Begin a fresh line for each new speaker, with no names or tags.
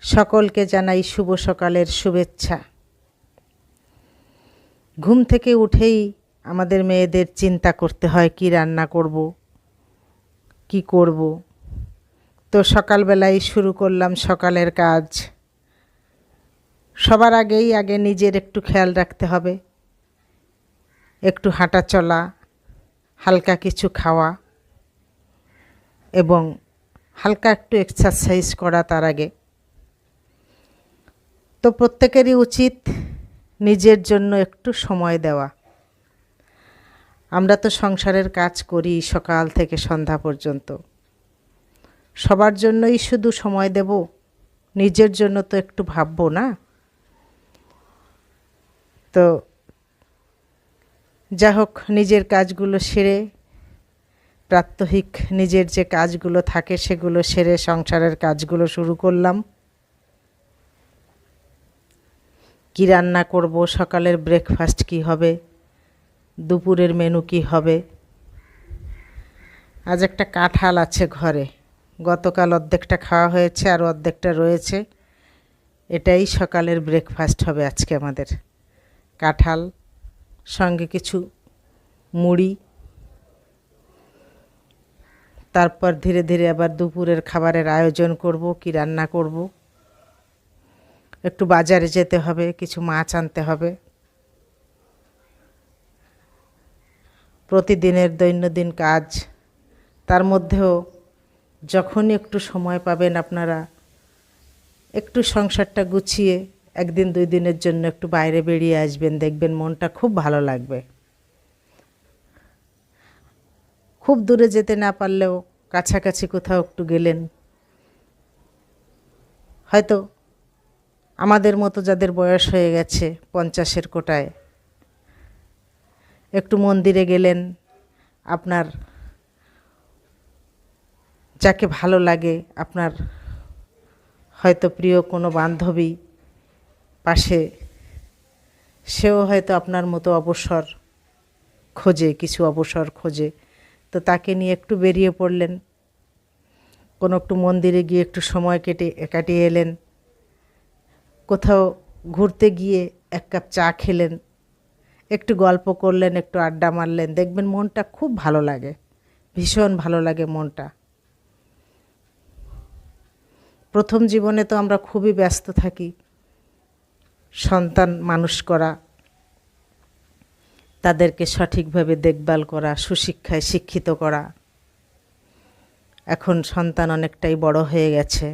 সকলকে জানাই শুভ সকালের শুভেচ্ছা। ঘুম থেকে উঠেই আমাদের মেয়েদের চিন্তা করতে হয় কি রান্না করব, কি করব। তো সকালবেলায় শুরু করলাম সকালের কাজ। সবার আগে নিজের একটু খেয়াল রাখতে হবে, একটু হাঁটা চলা, হালকা কিছু খাওয়া এবং হালকা একটু এক্সারসাইজ করা তার আগে। তো প্রত্যেকেরই উচিত নিজের জন্য একটু সময় দেওয়া। আমরা তো সংসারের কাজ করি সকাল থেকে সন্ধ্যা পর্যন্ত, সবার জন্যই শুধু সময় দেব, নিজের জন্য তো একটু ভাববো না। তো যা হোক, নিজের কাজগুলো সেরে, প্রাত্যহিক নিজের যে কাজগুলো থাকে সেগুলো সেরে সংসারের কাজগুলো শুরু করলাম। কি রান্না করব, সকালের ব্রেকফাস্ট কি হবে, দুপুরের মেনু কি হবে। আজ একটা কাঁঠাল আছে ঘরে, গতকাল অর্ধেকটা খাওয়া হয়েছে আর অর্ধেকটা রয়েছে। এটাই সকালের ব্রেকফাস্ট হবে আজকে আমাদের। কাঁঠাল সঙ্গে কিছু মুড়ি, তারপর ধীরে ধীরে আবার দুপুরের খাবারের আয়োজন করব। কি রান্না করব, একটু বাজারে যেতে হবে, কিছু মাছ আনতে হবে। প্রতিদিনের দৈনন্দিন কাজ, তার মধ্যেও যখনই একটু সময় পাবেন আপনারা একটু সংসারটা গুছিয়ে একদিন দুই দিনের জন্য একটু বাইরে বেরিয়ে আসবেন, দেখবেন মনটা খুব ভালো লাগবে। খুব দূরে যেতে না পারলেও কাছাকাছি কোথাও একটু গেলেন, হয়তো আমাদের মতো যাদের বয়স হয়ে গেছে 50-এর কোটায়, একটু মন্দিরে গেলেন, আপনার যাকে ভালো লাগে, আপনার হয়তো প্রিয় কোনো বান্ধবী পাশে, সেও হয়তো আপনার মতো অবসর খোঁজে, কিছু অবসর খোঁজে। তো তাকে নিয়ে একটু বেরিয়ে পড়লেন, কোনো একটু মন্দিরে গিয়ে একটু সময় কাটিয়ে এলেন, কোথাও ঘুরতে গিয়ে এক কাপ চা খেলেন, একটু গল্প করলেন, একটু আড্ডা মারলেন, দেখবেন মনটা খুব ভালো লাগে, ভীষণ ভালো লাগে মনটা। প্রথম জীবনে তো আমরা খুবই ব্যস্ত থাকি, সন্তান মানুষ করা, তাদেরকে সঠিকভাবে দেখভাল করা, সুশিক্ষায় শিক্ষিত করা। এখন সন্তান অনেকটাই বড় হয়ে গেছে,